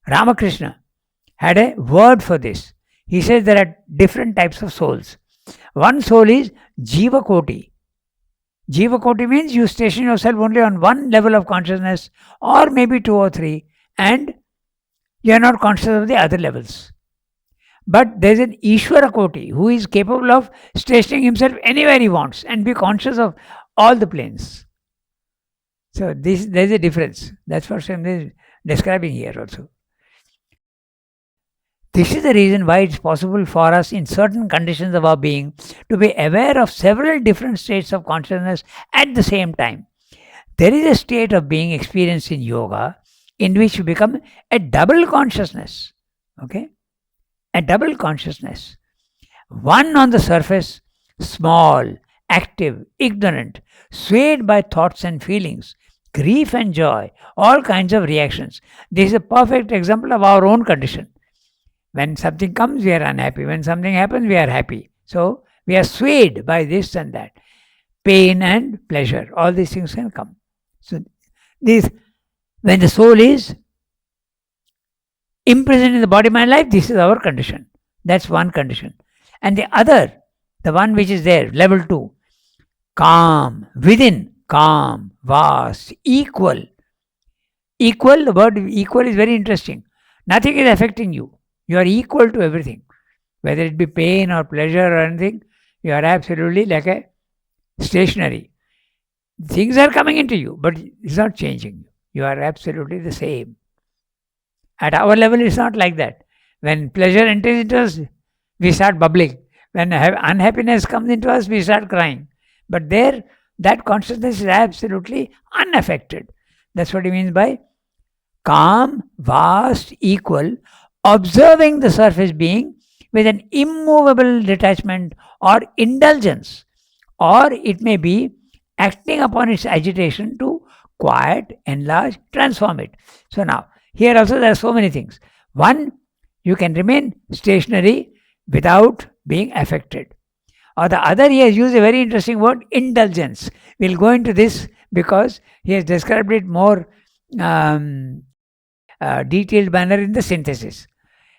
Ramakrishna had a word for this. He says there are different types of souls. One soul is Jiva Koti. Jiva Koti means you station yourself only on one level of consciousness, or maybe 2 or 3, and you are not conscious of the other levels. But there is an Ishvara Koti who is capable of stationing himself anywhere he wants and be conscious of all the planes. So there is a difference. That's what I'm describing here also. This is the reason why it's possible for us in certain conditions of our being to be aware of several different states of consciousness at the same time. There is a state of being experienced in yoga in which you become a double consciousness. Okay? A double consciousness. One on the surface, small, active, ignorant, swayed by thoughts and feelings, grief and joy, all kinds of reactions. This is a perfect example of our own condition. When something comes, we are unhappy. When something happens, we are happy. So, we are swayed by this and that. Pain and pleasure, all these things can come. So, when the soul is imprisoned in the body-mind life, this is our condition. That's one condition. And the other, the one which is there, level 2, calm, within, calm, vast, equal. Equal, the word equal is very interesting. Nothing is affecting you. You are equal to everything. Whether it be pain or pleasure or anything, you are absolutely like a stationary. Things are coming into you, but it's not changing. You are absolutely the same. At our level, it's not like that. When pleasure enters into us, we start bubbling. When unhappiness comes into us, we start crying. But there, that consciousness is absolutely unaffected. That's what he means by calm, vast, equal, observing the surface being with an immovable detachment or indulgence, or it may be acting upon its agitation to quiet, enlarge, transform it. So now, here also there are so many things. One, you can remain stationary without being affected. Or the other, he has used a very interesting word, indulgence. We'll go into this because he has described it more detailed manner in the synthesis.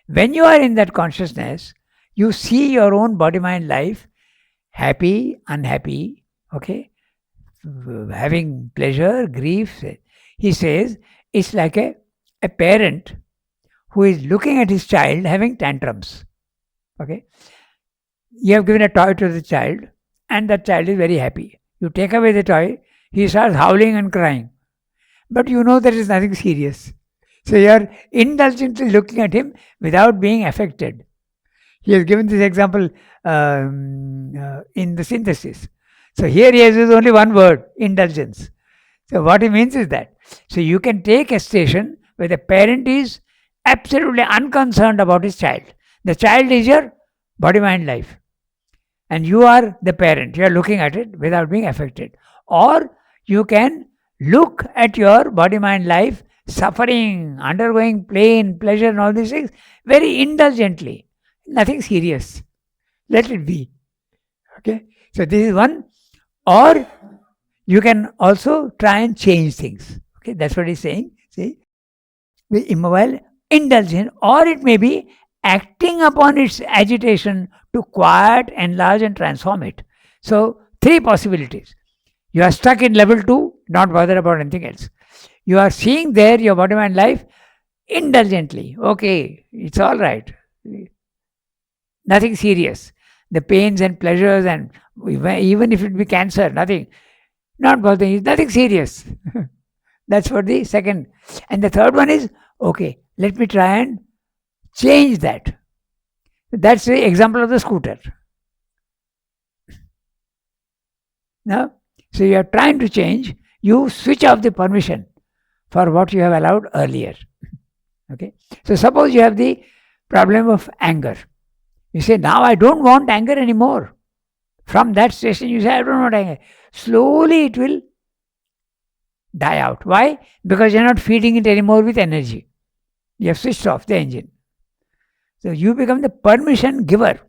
When you are in that consciousness, you see your own body-mind life, happy, unhappy, okay, having pleasure, grief. He says it's like a parent who is looking at his child having tantrums. Okay, you have given a toy to the child and that child is very happy. You take away the toy, he starts howling and crying. But you know there is nothing serious. So you are indulgently looking at him without being affected. He has given this example in the synthesis. So here he has used only one word, indulgence. So what he means is that. So you can take a station where the parent is absolutely unconcerned about his child. The child is your body-mind life. And you are the parent. You are looking at it without being affected. Or you can look at your body, mind, life, suffering, undergoing pain, pleasure, and all these things very indulgently. Nothing serious. Let it be. Okay. So this is one. Or you can also try and change things. Okay, that's what he's saying. See, be immobile, indulgent, or it may be acting upon its agitation to quiet, enlarge, and transform it. So, three possibilities. You are stuck in level 2, not bothered about anything else. You are seeing there your body, mind, life indulgently. Okay, it's all right. Nothing serious. The pains and pleasures, and even if it be cancer, nothing. Not bothering, nothing serious. That's for the second. And the third one is, okay, let me try and change that. That's the example of the scooter. Now, so you are trying to change, you switch off the permission for what you have allowed earlier. Okay. So suppose you have the problem of anger. You say, now I don't want anger anymore. From that station, you say, I don't want anger. Slowly it will die out. Why? Because you're not feeding it anymore with energy. You have switched off the engine. So you become the permission giver.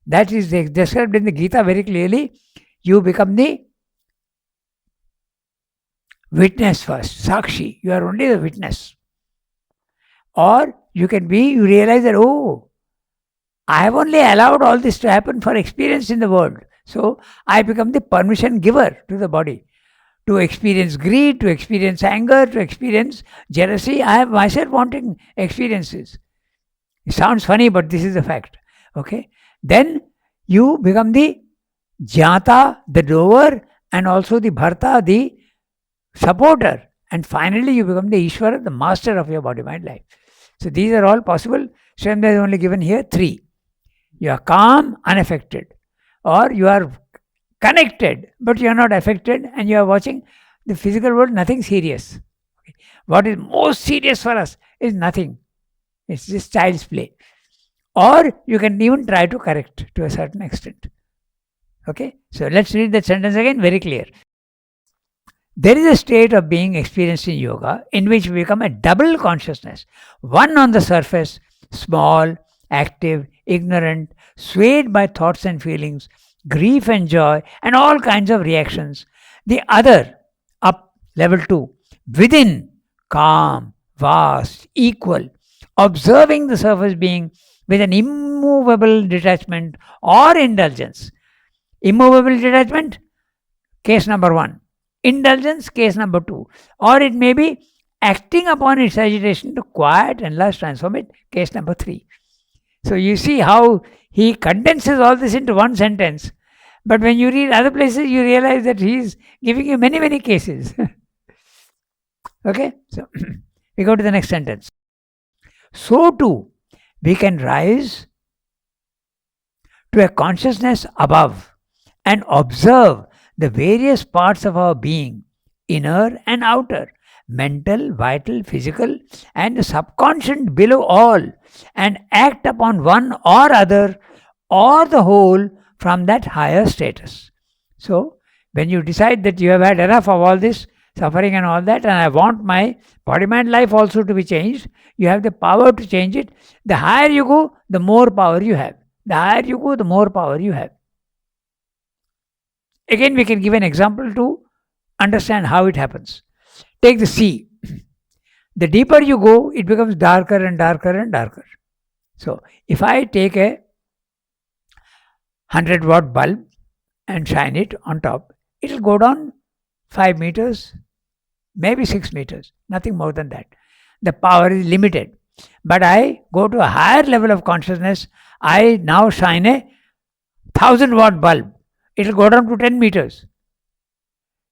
That is described in the Gita very clearly. You become the witness first, Sakshi. You are only the witness. Or you can be, you realize that, oh, I have only allowed all this to happen for experience in the world. So I become the permission giver to the body. To experience greed, to experience anger, to experience jealousy. I have myself wanting experiences. It sounds funny, but this is a fact. Okay. Then you become the Jnata, the doer, and also the Bharta, the supporter. And finally, you become the Ishvara, the master of your body, mind, life. So these are all possible. Srimad has only given here 3. You are calm, unaffected. Or you are connected, but you are not affected, and you are watching the physical world, nothing serious. Okay. What is most serious for us is nothing. It's just child's play. Or you can even try to correct to a certain extent. Okay. So let's read that sentence again, very clear. There is a state of being experienced in yoga in which we become a double consciousness. One on the surface, small, active, ignorant, swayed by thoughts and feelings, grief and joy, and all kinds of reactions. The other, up, level 2, within, calm, vast, equal, observing the surface being with an immovable detachment or indulgence. Immovable detachment, case number 1. Indulgence, case number 2. Or it may be acting upon its agitation to quiet, enlarge, transform it, case number 3. So you see how he condenses all this into one sentence. But when you read other places, you realize that he is giving you many, many cases. Okay, so we go to the next sentence. So too, we can rise to a consciousness above and observe the various parts of our being, inner and outer, mental, vital, physical, and the subconscious below all, and act upon one or other or the whole from that higher status. So, when you decide that you have had enough of all this suffering and all that, and I want my body, mind, life also to be changed, you have the power to change it. The higher you go, the more power you have. The higher you go, the more power you have. Again, we can give an example to understand how it happens. Take the sea. The deeper you go, it becomes darker and darker and darker. So, if I take a 100-watt bulb and shine it on top, it will go down 5 meters, maybe 6 meters, nothing more than that. The power is limited. But I go to a higher level of consciousness, I now shine a 1000-watt bulb. It will go down to 10 meters.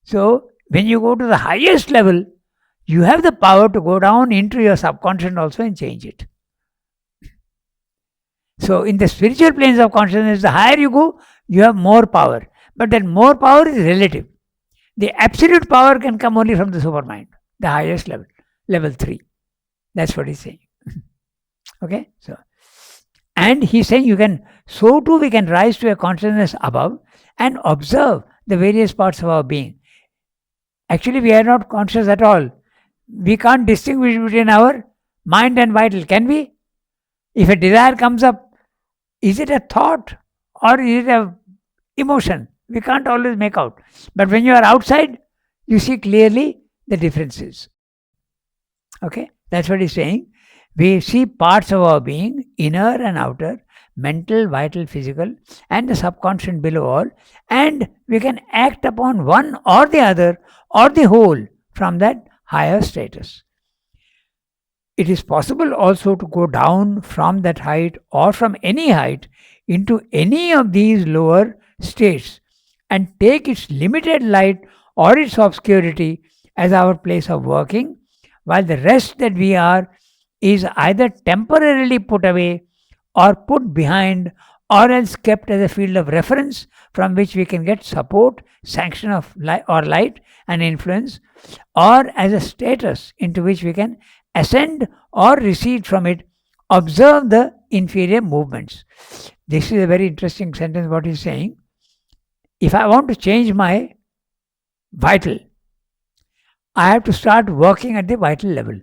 So, when you go to the highest level, you have the power to go down into your subconscious also and change it. So, in the spiritual planes of consciousness, the higher you go, you have more power. But then more power is relative. The absolute power can come only from the supermind, the highest level, level 3. That's what he's saying. Okay? So, and he's saying so too we can rise to a consciousness above and observe the various parts of our being. Actually, we are not conscious at all. We can't distinguish between our mind and vital, can we? If a desire comes up, is it a thought or is it a emotion? We can't always make out. But when you are outside, you see clearly the differences. Okay, that's what he's saying. We see parts of our being, inner and outer, mental, vital, physical, and the subconscious below all, and we can act upon one or the other or the whole from that higher status. It is possible also to go down from that height or from any height into any of these lower states and take its limited light or its obscurity as our place of working, while the rest that we are is either temporarily put away or put behind or else kept as a field of reference from which we can get support, sanction of light and influence, or as a status into which we can ascend or recede from it, observe the inferior movements. This is a very interesting sentence what he's saying. If I want to change my vital, I have to start working at the vital level.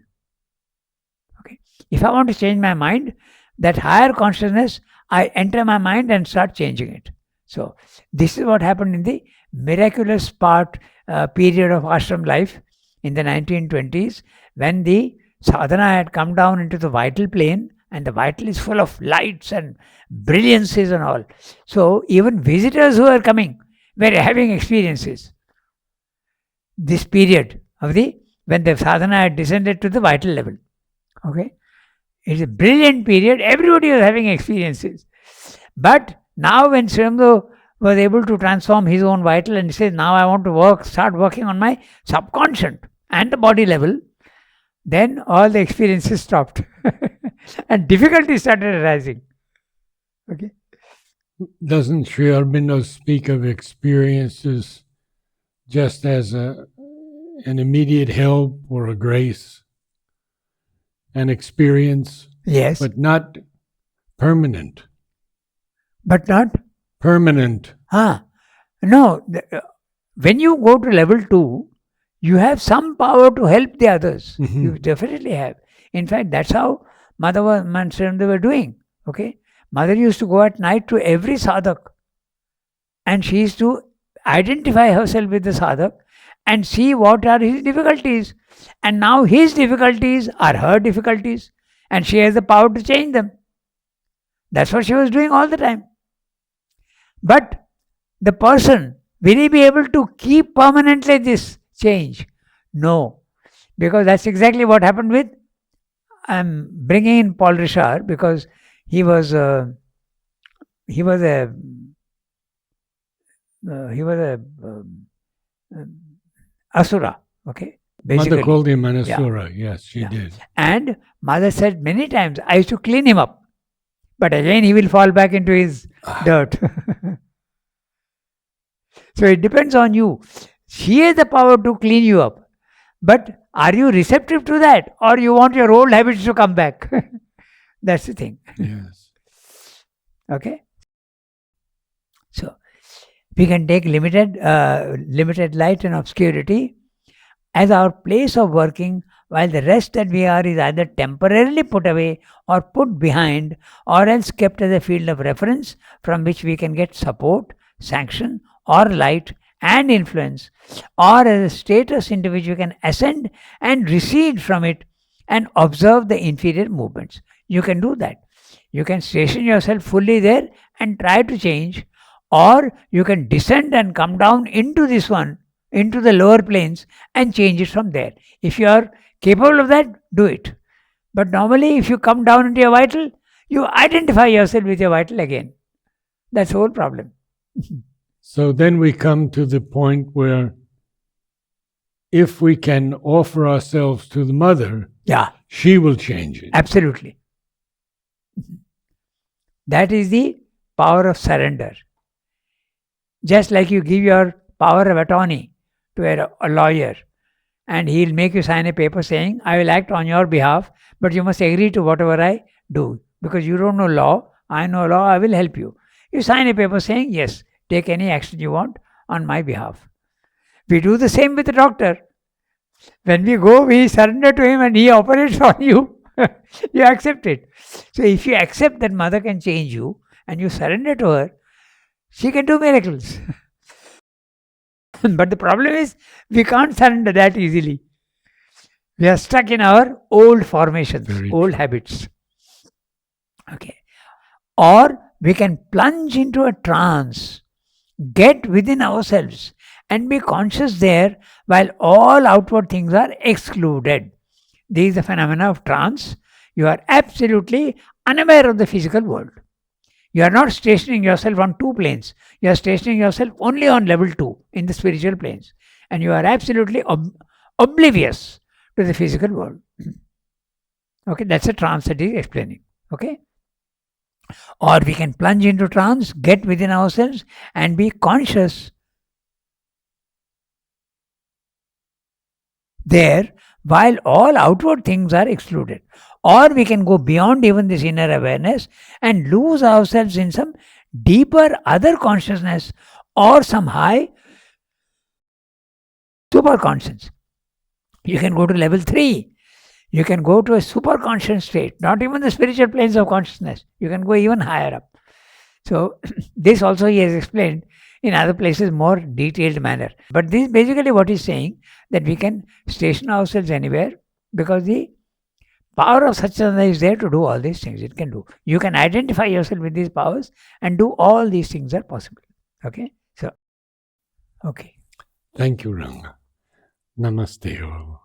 Okay. If I want to change my mind, that higher consciousness, I enter my mind and start changing it. So this is what happened in the miraculous period of ashram life in the 1920s, when the sadhana had come down into the vital plane, and the vital is full of lights and brilliances and all. So even visitors who are coming were having experiences. This period of when the sadhana had descended to the vital level. Okay. It's a brilliant period. Everybody was having experiences. But now when Srimdo was able to transform his own vital and he says, now I want to start working on my subconscious and the body level, then all the experiences stopped. And difficulties started arising. Okay. Doesn't Sri Aurobindo speak of experiences just as an immediate help or a grace? An experience? Yes. But not permanent. But not? Permanent. No. When you go to level 2, you have some power to help the others. Mm-hmm. You definitely have. In fact, that's how Madhava and Srimad were doing. Okay. Mother used to go at night to every sadhak, and she used to identify herself with the sadhak and see what are his difficulties. And now his difficulties are her difficulties, and she has the power to change them. That's what she was doing all the time. But the person, will he be able to keep permanently this change? No. Because that's exactly what happened with, I'm bringing in Paul Richard because he was a asura, okay? Basically. Mother called him an asura. Yeah. Yes, she did. And Mother said many times, I used to clean him up. But again, he will fall back into his dirt. So it depends on you. She has the power to clean you up. But are you receptive to that? Or you want your old habits to come back? That's the thing. Yes. Okay? So, we can take limited light and obscurity as our place of working, while the rest that we are is either temporarily put away or put behind, or else kept as a field of reference from which we can get support, sanction, or light and influence, or as a status into which we can ascend and recede from it and observe the inferior movements. You can do that. You can station yourself fully there and try to change, or you can descend and come down into this one, into the lower planes, and change it from there. If you are capable of that, do it. But normally, if you come down into your vital, you identify yourself with your vital again. That's the whole problem. So then we come to the point where if we can offer ourselves to the mother, she will change it. Absolutely. That is the power of surrender. Just like you give your power of attorney to a lawyer, and he'll make you sign a paper saying, I will act on your behalf, but you must agree to whatever I do. Because you don't know law, I know law, I will help you. You sign a paper saying, yes, take any action you want on my behalf. We do the same with the doctor. When we go, we surrender to him and he operates on you. You accept it. So if you accept that mother can change you and you surrender to her, she can do miracles. But the problem is, we can't surrender that easily. We are stuck in our old formations, old habits. Okay. Or we can plunge into a trance, get within ourselves, and be conscious there while all outward things are excluded. This is the phenomena of trance. You are absolutely unaware of the physical world. You are not stationing yourself on two planes. You are stationing yourself only on level 2 in the spiritual planes. And you are absolutely oblivious to the physical world. Okay, that's a trance that is explaining. Okay. Or we can plunge into trance, get within ourselves, and be conscious there while all outward things are excluded. Or we can go beyond even this inner awareness and lose ourselves in some deeper other consciousness or some high super conscience. You can go to level 3. You can go to a super conscious state, not even the spiritual planes of consciousness. You can go even higher up. So this also he has explained in other places more detailed manner. But this is basically what he's saying, that we can station ourselves anywhere because the power of Satchidananda is there to do all these things. It can do. You can identify yourself with these powers and do all these things are possible. Okay? So, okay. Thank you, Ranga. Namaste all.